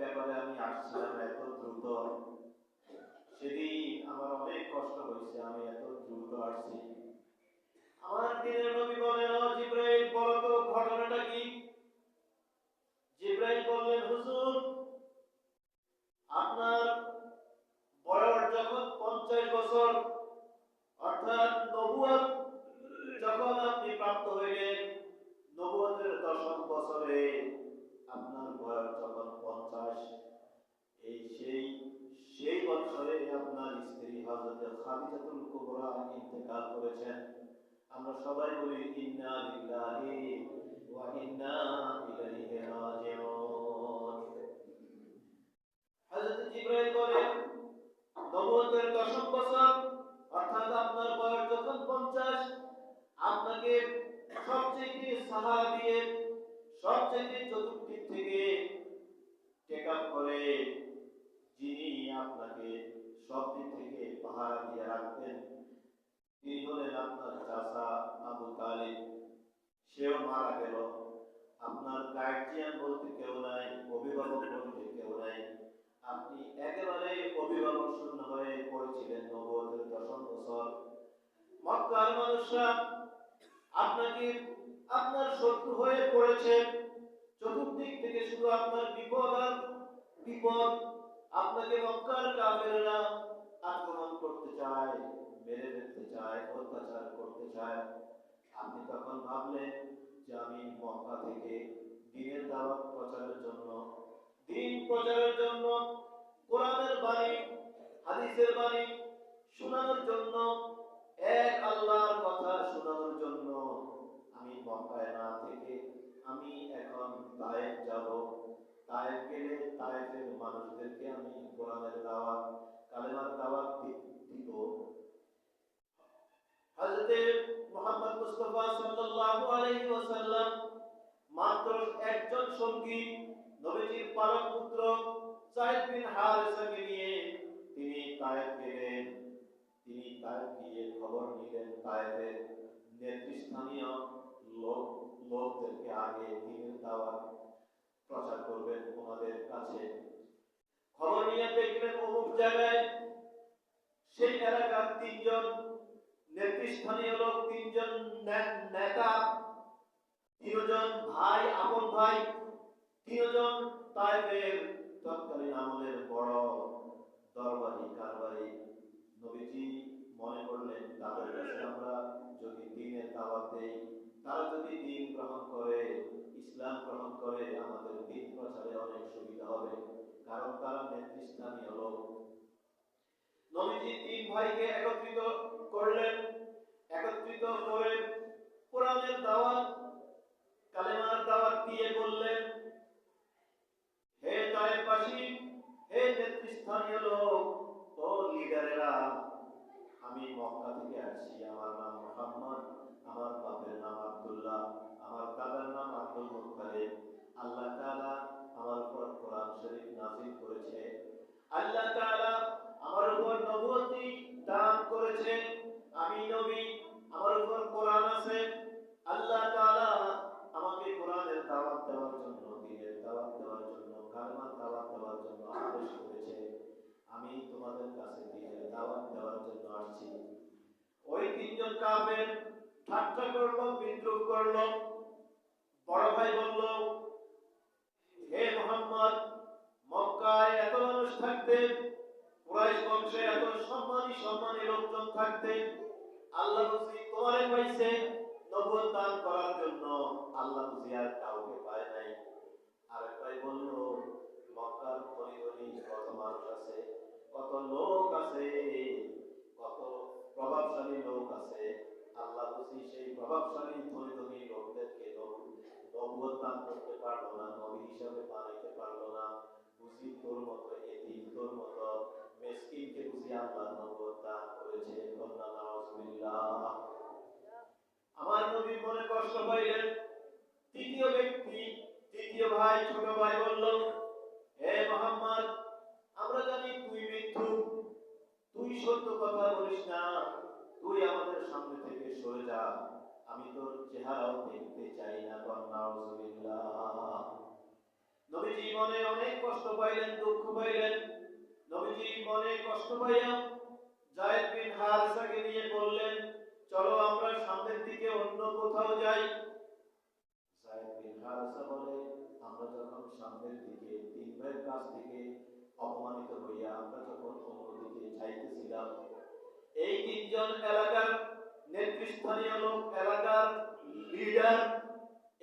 ব্যাপারে আমি আসছিলাম এত দ্রুত, সেদিন আমার অনেক কষ্ট হয়েছে, আমি এত দ্রুত আসছি। আমার দিনের নবী বলেন, ও জিব্রাইল, বলো তো ঘটনাটা কি? জিব্রাইল বললেন, হুজুর, আপনার বয়স যখন 50 বছর, অর্থাৎ নবুয়ত যখন আপনি প্রাপ্ত হইলেন, নবুয়তের 10ম বছরে আপনার বয়স যখন 50, এই সেই সেই বছরে আপনার স্ত্রী হযরত খাদিজাতুল কুবরা ইন্তেকাল করেছেন। আমরা সবাই বলি ইন্না লিল্লাহি ওয়া ইন্না ইলাইহি রাজিউন। হযরত জিবরাইল বলেন, নবুয়তের 10ম বছর, অর্থাৎ আপনার বয়স যখন 50, আপনাকে সবচেয়ে সাহারা দিয়ে, সবচেয়ে চতুর্দিক থেকে টেক আপ করে যিনি আপনাকে সব দিক থেকে পাহারা দিয়ে রাখতেন, তিনি হলেন আপনার চাচা আবু তালিব। সেও মারা গেল। আপনার গার্জিয়ান বলতে কেউ নাই, অভিভাবক বলতে কেউ নাই। আপনি একেবারে অভিভাবক শূন্য হয়ে পড়েছিলেন নবুয়তের 10ম বছর। মক্কার মানুষরা আপনাকে আপনার শত্রু হয়ে পড়েছে। চতুর্দিক থেকে শুধু আপনার বিপদ আর বিপদ। আপনাকে মক্কার কাফেররা আক্রমণ করতে চায়, মেরে ফেলতে চায়, অত্যাচার করতে চায়। আপনি তখন ভাবলেন যে আমি মক্কা থেকে দ্বীনের দাওয়াত প্রচারের জন্য, দ্বীন প্রচারের জন্য, কোরআনের বাণী, হাদিসের বাণী শোনানোর জন্য, এক আল্লাহর কথা শোনানোর জন্য আমি মক্কায় না থেকে আমি এখন তায়েফ যাব। তায়েফ গেলে তায়েফের মানুষদেরকে আমি কোরআনের দাওয়াত, কালেমার দাওয়াত দিব। হযরত মুহাম্মদ মুস্তাফা সাল্লাল্লাহু আলাইহি ওয়াসাল্লাম মাত্র একজন সঙ্গী, নবীজির পালক পুত্র যায়েদ বিন হারেসাকে নিয়ে তিনি তায়েফ গেলেন। তিনি তায়েফ গিয়ে খবর নিলেন তায়েফের নেতৃস্থানীয় লোকদেরকে আগে দ্বীনের দাওয়াত প্রচার করবেন ওনাদের কাছে। খবর নিয়ে দেখলেন অমুক জায়গায় সেই এলাকার 3জন নেতৃস্থানীয় লোক, 3জন নেতা, 3জন ভাই, আপন ভাই, 3জন তায়েফের তৎকালীন আমলের বড় দরবারি কারবারি। নবীজি মনে করলেন তাদের কাছে আমরা যদি দ্বীনের দাওয়াত দেই, তারা যদি দ্বীন গ্রহণ করে, ইসলাম গ্রহণ করে, আমাদের দ্বীন প্রচারে অনেক সুবিধা হবে, কারণ তারা নেতৃস্থানীয় লোক। নবীজি 3 ভাইকে একত্রিত করলেন। একত্রিত করে কোরআনের দাওয়াত, কালেমার দাওয়াত দিয়ে বললেন, হে তায়েফবাসী, হে নেতৃস্থানীয় লোক, ও লিডারেরা, আমি মক্কা থেকে আসছি। আমার নাম মুহাম্মদ, আমার বাপের নাম আব্দুল্লাহ, আমার দাদার নাম আব্দুল মুত্তালিব। আল্লাহ তাআলা আমার উপর কোরআন শরীফ নাযিল করেছে। আল্লাহ তাআলা আমার উপর নবুয়তি দান করেছে। আমি নবী, আমার উপর কোরআন আছে। আল্লাহ তাআলা আমাকে কোরআনের দাওয়াত দেওয়ার জন্য, দ্বীনের দাওয়াত দেওয়ার জন্য, কালেমার দাওয়াত দেওয়ার জন্য আদেশ করেছে। আমি তোমাদের কাছে দ্বীনের দাওয়াত দেওয়ার জন্য আসছি। ওই 3জন কাফের ঠাট্টা করলো, বিদ্রূপ করলো। বড় ভাই বলল, হে মুহাম্মদ, মক্কায় এত মানুষ থাকতে, কুরাইশ বংশে এত সম্মানী লোকজন থাকতে, আল্লাহ বুঝি তোমারে পাইছে নবুয়ত দান করার জন্য, আল্লাহ বুঝি আর কাউকে পায় নাই। আরেক ভাই বলল, মক্কার ধনী ধনী কত মানুষ আছে, কত লোক আছে, কত প্রভাবশালী লোক আছে, আল্লাহ বুঝি সেই প্রভাবশালী ধনী ধনী লোকদেরকে নবুয়ত দান করতে পারলো না, নবী হিসাবে বানাইতে পারলো না। বুঝি তোর মতো এতিম, তোর মতো মিসকিনকে বুঝি আল্লাহ নবুয়ত দান করেছে। কন্যা নাউজুবিল্লাহ। আমার নবী মনে কষ্ট পাইলেন। তৃতীয় ব্যক্তি, তৃতীয় ভাই, ছোট ভাই বলল, হে মুহাম্মদ, আমরা জানি তুই মিথ্যুক, তুই সত্য কথা বলিস না, তুই আমাদের সামনে থেকে সরে যা, আমি তোর চেহারাও দেখতে চাই না। নাউজুবিল্লাহ। নবীজি মনে অনেক কষ্ট পাইলেন, দুঃখ পাইলেন। নবীজি মনে কষ্ট পাইয়া যায়েদ বিন হারেসাকে নিয়ে বললেন, চলো আমরা সামনের দিকে অন্য কোথাও যাই। যায়েদ বিন হারেসা বলে, আমরা যখন সামনের দিকে তিন ভাইয়ের কাছ থেকে অপমানিত হইয়া আমরা যখন অন্যদিকে যাইতেছিলাম, এই তিনজন এলাকার নেতৃস্থানীয় লোক, এলাকার লিডার,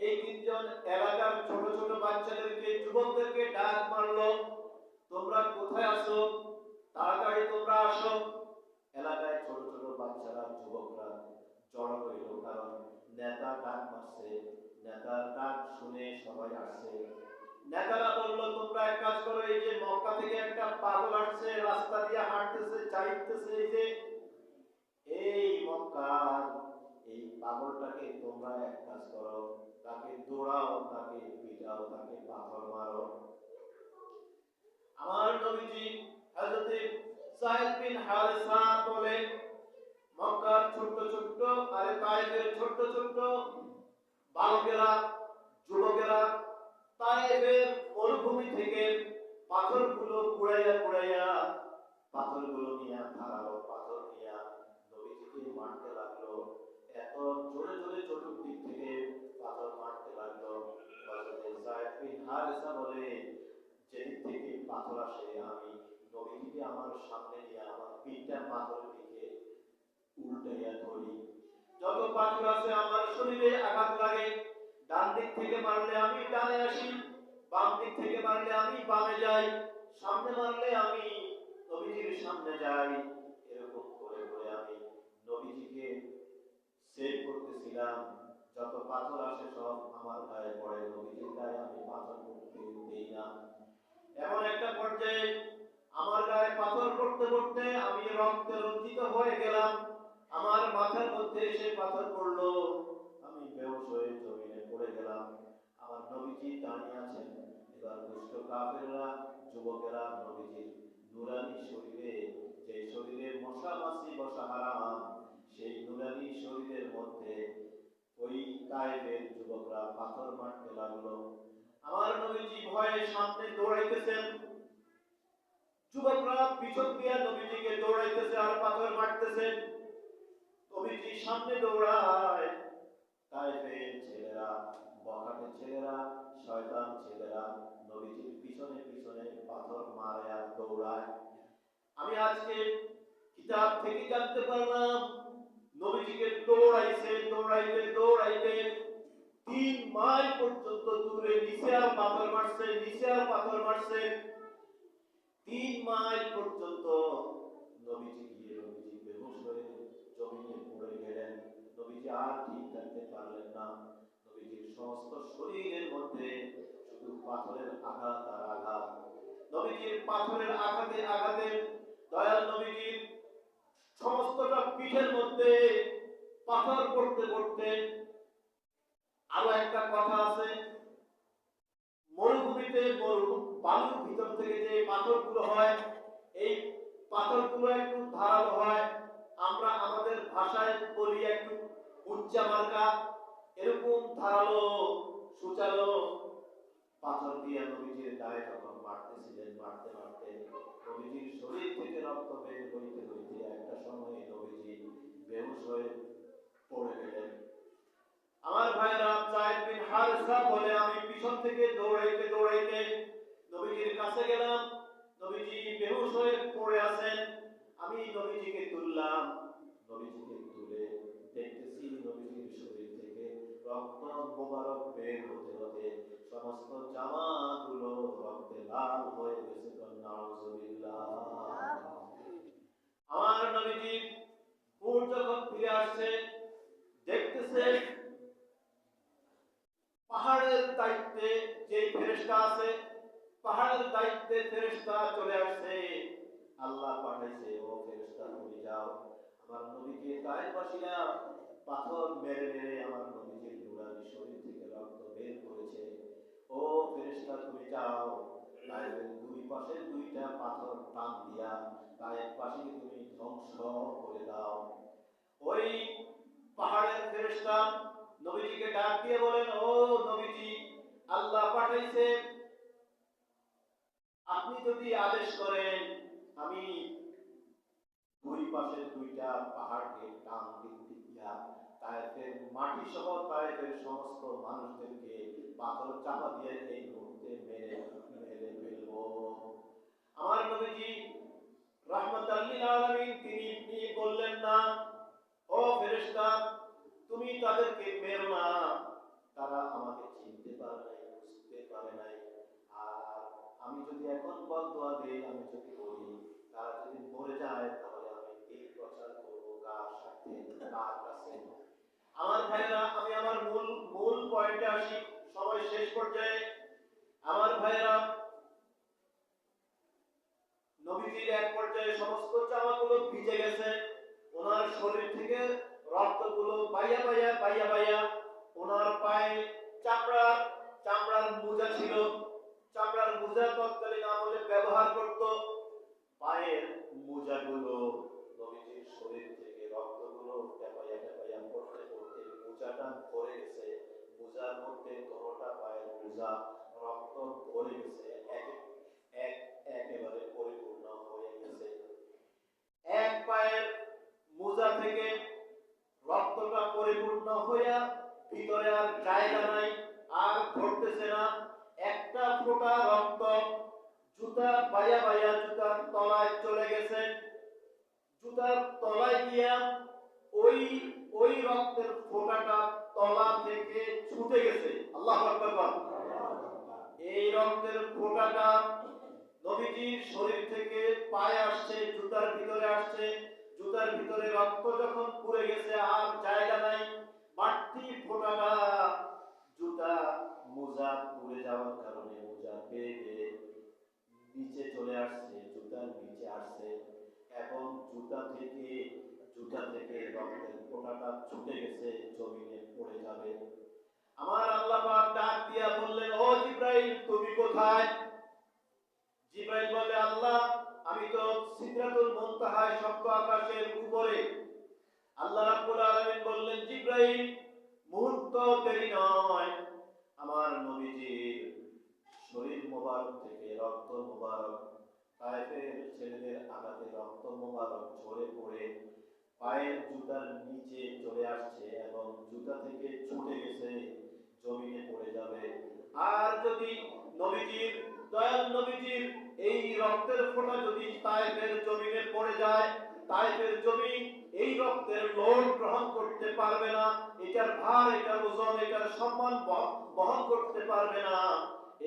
এই তিনজন এলাকার ছোট ছোট বাচ্চাদেরকে, যুবকদেরকে ডাক মারলো, তোমরা কোথায় আছো, তাড়াতাড়ি তোমরা আসো। এলাকায় ছোট ছোট বাচ্চারা, যুবকরা জড়ো হইল, কারণ নেতা ডাক মারছে। নেতার ডাক শুনে সবাই আসছে। নেতারা বলল, তোমরা এক কাজ করো, এই যে মক্কা থেকে একটা পাগল আসছে, রাস্তা দিয়ে হাঁটতেছে, চাইতেছে, এই মক্কার এই পাগলটাকে তোমরা এক কাজ করো, তাকে দৌড়াও, তাকে পিটাও, তাকে পাথর মারো। আমার নবীজি হযরত যায়েদ বিন হারেসা বলে, মক্কার ছোট্ট ছোট্ট আর তায়েফের ছোট্ট ছোট্ট বালকেরা, যুবকেরা তায়েফের মরুভূমি থেকে পাথরগুলো কুড়াইয়া কুড়াইয়া, পাথরগুলো নিয়ে, ধারালো পাথর নিয়ে নবীজিকে মারতে লাগলো। এত জোরে জোরে চতুর্দিক থেকে পাথর মারতে লাগলো। হযরত যায়েদ বিন হারেসা বলে, যেদিক থেকে পাথর আসে আমি নবীজিকে আমার সামনে নিয়ে আমার পিঠটা পাথরের দিকে উল্টাইয়া ধরি। যত পাথর আছে আমার শরীরে আঘাত লাগে, ডান দিক থেকে মারলে আমি ডানে আসি, বাম দিক থেকে মারলে আমি বামে যাই, সামনে মারলে আমি নবীজির সামনে যাই। এরকম করে করে আমি নবীজিকে সেভ করতেছিলাম। যত পাথর আসে সব আমার গায়ে পড়ে, নবীজির গায়ে আমি পাথর পড়তে দেই না। এমন একটা পর্যায়ে আমার গায়ে পাথর পড়তে পড়তে আমি রক্তে রঞ্জিত হয়ে গেলাম। আমার মাথার মধ্যে এসে পাথর পড়লো, আমি বেহুশ হয়ে জমিনে পড়ে গেলাম। আমার নবীজি দাঁড়িয়ে আছেন। এবার দুষ্ট কাফেররা, যুবকেরা নবীজির নুরানি শরীরে, যে শরীরে মশা মাছি বসা হারাম, সেই নুরানি শরীরের মধ্যে ওই তায়েফের যুবকরা পাথর মারতে লাগলো। আমার নবীজি ভয়ে সামনে দৌড়াইতেছেন, যুবকরা পিছন দিয়ে নবীজিকে দৌড়াইতেছে আর পাথর মারতেছে। নবীজি সামনে দৌড়ায়, তায়েফের ছেলেরা, বখাটে ছেলেরা, শয়তান ছেলেরা নবীজির পিছনে পিছনে পাথর মারে আর দৌড়ায়। আমি আজকে কিতাব থেকে জানতে পারলাম, নবীজিকে দৌড়াইছে, দৌড়াইতে দৌড়াইতে 3 মাইল পর্যন্ত দূরে নিচে আর পাথর মারছে, নিচে আর পাথর মারছে। 3 মাইল পর্যন্ত নবীজি গিয়ে নবীজি বেহুশ হয়ে জমিনে পড়ে গেলেন। নবীজি আর ঠিক থাকতে পারলেন না। নবীজির সমস্ত শরীরের মধ্যে শুধু পাথরের আঘাত আর আঘাত। নবীজির পাথরের আঘাতে আঘাতে দয়াল নবীজির সমস্তটা পিঠের মধ্যে পাথর পড়তে পড়তে। আরো একটা কথা আছে, মরুভূমিতে বালুর ভিতর থেকে যে পাথরগুলো হয়, এই পাথরগুলো একটু ধারালো হয়, আমরা আমাদের ভাষায় বলি একটু উচ্চা মার্কা। এরকম ধারালো সুচালো পাথর দিয়ে নবীজির গায়ে যখন মারতেছিলেন, মারতে মারতে নবীজির শরীর থেকে রক্ত বের হইতে হইতে একটা সময়ে নবীজি বেহুশ হয়ে পড়ে গেলেন। আমার ভাইরা, যায়েদ বিন হারেসা বলে, আমি পিছন থেকে দৌড়াইতে দৌড়াইতে নবীজির কাছে গেলাম। নবীজি বেহুশ হয়ে পড়ে আছেন। আমি নবীজিকে তুললাম। নবীজিকে তুলে দেখতেছি নবীজির শরীর থেকে রক্ত মোবারক বের হতে হতে সমস্ত জামাগুলো রক্তে লাল হয়ে গেছে। নাউজুবিল্লাহ। আমার নবীজি হুট যখন ফিরে আসছে, দেখতেছে পাহাড়ের দায়িত্বে যে ফেরেশতা আছে, পাহাড়ের দায়িত্বে ফেরেশতা চলে আসছে। আল্লাহ পাঠাইছে, ও ফেরেশতা তুমি যাও, আমার নবীকে তায়েফবাসীরা পাথর মেরে মেরে আমার নবীজির নুরানি শরীর থেকে রক্ত বের করেছে। ও ফেরেশতা তুমি যাও, তায়েফের দুই পাশে দুইটা পাথর টান দিয়া তায়েফবাসীকে তুমি ধ্বংস করে দাও। ওই পাহাড়ের ফেরেশতা নবীজিকে ডাক দিয়ে বলেন, ও নবীজি, আল্লাহ পাঠাইছে আপনি যদি আদেশ করেন আমি দুই পাশে দুইটা পাহাড়কে টান দিয়া তায়েফের মাটি সহ তায়েফের সমস্ত মানুষদেরকে পাথর চাপা দিয়ে এই মুহূর্তে মেরে মেরে ফেলবো। আমার নবীজি রাহমাতাল লিল আলামিন তিনি বললেন না, ও ফেরেশতা তুমি তাদেরকে মেরো না, তারা আমাকে চিনতে পারে নাই, বুঝতে পারে নাই। আর আমি যদি এখন বদদোয়া দেই, আমি যদি বলি তারা যদি মরে যায় তাহলে আমি এই প্রচার করবো কার সাথে, কার কাছে। আমার ভাইরা, আমি আমার মূল মূল পয়েন্টে আসি, সময় শেষ পর্যায়ে। আমার ভাইরা, নবীজির এক পর্যায়ে সমস্ত জামাগুলো ভিজে গেছে, ওনার শরীর থেকে রক্তগুলো বাইয়া বাইয়া বাইয়া বাইয়া ওনার পায়ে চামড়ার মোজা ছিল, চামড়ার মোজা তৎকালীন আমলে ব্যবহার করত। পায়ের মোজাগুলো নবীজির শরীর থেকে রক্তগুলো টেপাইয়া টেপাইয়া পড়তে পড়তে মোজাটা ভরে গেছে, মোজার মধ্যে কোনোটা পায়ের মোজা রক্ত ভরে গেছে, এক একেবারে পরিপূর্ণ হয়ে গেছে। এক পায়ের মোজা থেকে রক্তটা পরিপূর্ণ হইয়া ভিতরে আর জায়গা নাই, আর ধরতেছে না। একটা ফোঁটা রক্ত জুতা বাইয়া বাইয়া জুতার তলায় চলে গেছে, জুতার তলায় গিয়া ওই ওই রক্তের ফোঁটাটা তলা থেকে ছুটে গেছে। আল্লাহু আকবার। এই রক্তের ফোঁটাটা নবীজির শরীর থেকে পায়ে আসছে, জুতার ভিতরে আসছে, জুতার ভিতরে রক্ত যখন পুড়ে গেছে আর জায়গা নাই, মাটি ফোঁটাটা জুতা মোজা পুড়ে যাওয়ার কারণে মোজা বেয়ে বেয়ে নিচে চলে আসছে, জুতার নিচে আসছে, এবং জুতা থেকে রক্তের ফোঁটাটা ছুটে গেছে, জমিনে পড়ে যাবে। আমার আল্লাহ পাক ডাক দিয়া বললেন, ও জিবরাইল তুমি কোথায়? জিবরাইল বলে, আল্লাহ আমি তো সিদরাতুল মুনতাহায় সপ্ত আকাশের উপরে। আল্লাহ রাব্বুল আলামিন বললেন, জিবরাইল মুহূর্ত দেরি নয়, আমার নবীজির শরীর মোবারক থেকে রক্ত মোবারক, তায়েফের ছেলেদের আঘাতে রক্ত মোবারক ঝরে পড়ে পায়ের জুতার নিচে চলে আসছে এবং জুতা থেকে ছুটে গেছে, জমিনে পড়ে যাবে। আর যদি নবীজির দয়াল নবীজির এই রক্তের ফোঁটা যদি তায়েফের জমিনে পড়ে যায়, তায়েফের জমিন এই রক্তের লোড গ্রহণ করতে পারবে না, এটার ভার, এটার ওজন, এটার সম্মান বহন করতে পারবে না।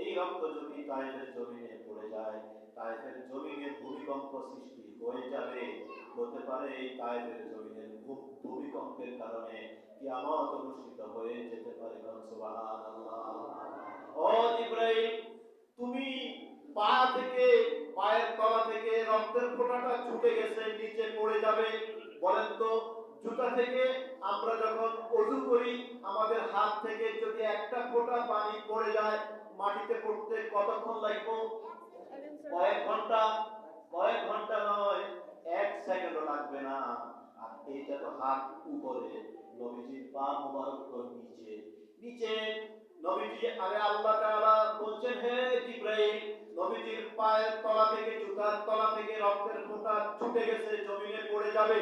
এই রক্ত যদি তায়েফের জমিনে পড়ে যায়, তায়েফের জমিনে ভূমিকম্প সৃষ্টি হয়ে যাবে। হতে পারে এই তায়েফের জমিনের ভূমিকম্পের কারণে কিয়ামত অনুষ্ঠিত হয়ে যেতে পারে। সুবহানাল্লাহ। ও জিবরাইল তুমি পা থেকে, পায়ের তলা থেকে রক্তের ফোঁটাটা ছুটে গেছে, নিচে পড়ে যাবে। বলেন তো জুতা থেকে আমরা যখন ওযু করি, আমাদের হাত থেকে যদি একটা ফোঁটা পানি পড়ে যায়, মাটিতে পড়তে কতক্ষণ লাগবে? কয়েক ঘন্টা। কয়েক ঘন্টা নয়, এক সেকেন্ডও লাগবে না। আর এইটা তো হাত উপরে, নবীজির পা মোবারক তো নিচে। নিচে নবীজি, আরে আল্লাহ তাআলা বলছেন, হে জিবরাইল নবীজির পায়ের তলা থেকে, জুতার তলা থেকে রক্তের ফোঁটা ছুটে গেছে, জমিনে পড়ে যাবে।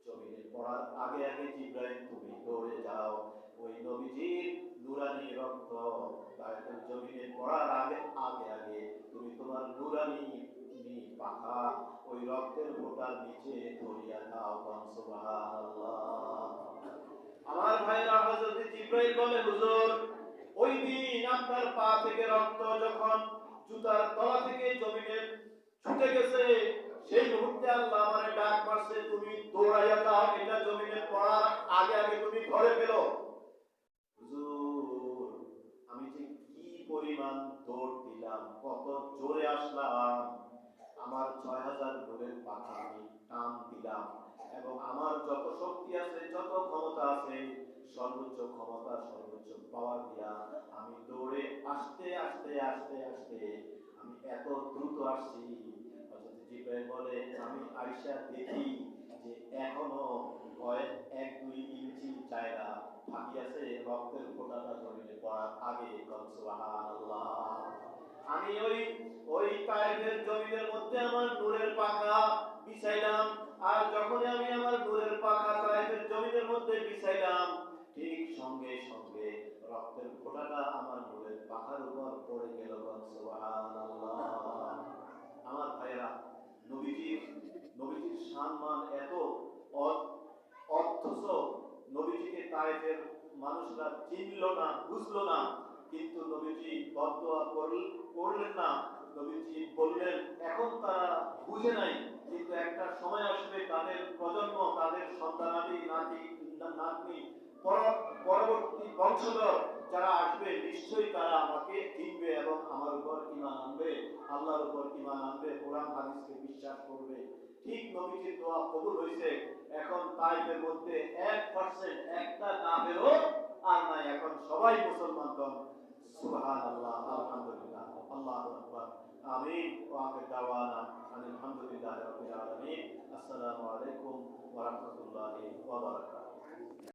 জমিনে পড়ার আগে আগে জিবরাইল তুমি দৌড়ে যাও, ওই নবীজির নুরানি রক্ত তায়েফের জমিনে পড়ার আগে আগে আগে তুমি তোমার নুরানি পাখা ওই রক্তের ফোঁটার নিচে ধরিয়া দাও। সুবহানাল্লাহ। আমার ভাইরা, হযরত জিবরাইল বলে, হুজুর ওই দিন আপনার পা থেকে রক্ত যখন জুতার তলা থেকে জমিনে ছুটে গেছে, সেই মুহূর্তে আল্লাহ আমারে ডাক মারছে, তুমি দৌড়াইয়া যাও, এটা জমিনে পড়ার আগে আগে তুমি ধরে ফেলো। হুজুর আমি যে কি পরিমাণ দৌড় দিলাম, কত জোরে আসলাম, আমার ৬০০০ নূরের পাখা আমি টান দিলাম, এবং আমার যত শক্তি আছে, যত ক্ষমতা আছে, সর্বোচ্চ ক্ষমতা, সর্বোচ্চ পাওয়ার দিয়া আমি দৌড়ে আসতে আসতে আসতে আসতে আমি এত দ্রুত আসছি। হযরত জিবরাইল বলে, আমি আয়েশা দেখি যে এখনো কয়েক ১-২ ইঞ্চি জায়গা বাকি আছে রক্তের ফোঁটাটা জমিনে পড়ার আগে। সুবহানাল্লাহ। আমি ওই ওই মধ্যে আমার নূরের পাখা বিছাইলাম, আর যখনই আমি আমার নূরের পাখা তায়েফের জমিনের মধ্যে বিছাইলাম, ঠিক সঙ্গে সঙ্গে রক্তের ফোঁটাটা আমার নূরের পাখার উপর পড়ে গেল। সুবহানাল্লাহ। আমার ভাইয়েরা, নবীজির নবীজির সম্মান এত, অথচ নবীজিকে তায়েফের মানুষরা চিনল না, বুঝলো না, কিন্তু নবীজি বদদোয়া করলেন না। নবীজি বললেন এখন তারা বুঝে নাই, কিন্তু একটা সময় আসবে তাদের প্রজন্ম, তাদের সন্তানাদি নাতি নাতনি, পরবর্তী বংশধর যারা আসবে, নিশ্চয়ই তারা আমাকে চিনবে এবং আমার উপর ঈমান আনবে, আল্লাহর উপর ঈমান আনবে, কোরআন হাদিসকে বিশ্বাস করবে। ঠিক নবীজির দোয়া কবুল হয়েছে। এখন তাইফের মধ্যে 1% একটা কাফেরও আর নাই, এখন সবাই মুসলমান। সুবহানাল্লাহ, আলহামদুলিল্লাহ, আল্লাহু আকবার, আমিন। ওয়া আখির দাওয়ানা আলহামদুলিল্লাহি রাব্বিল আলামিন। আসসালামু আলাইকুম ওয়া রাহমাতুল্লাহি ওয়া বারাকাতুহু।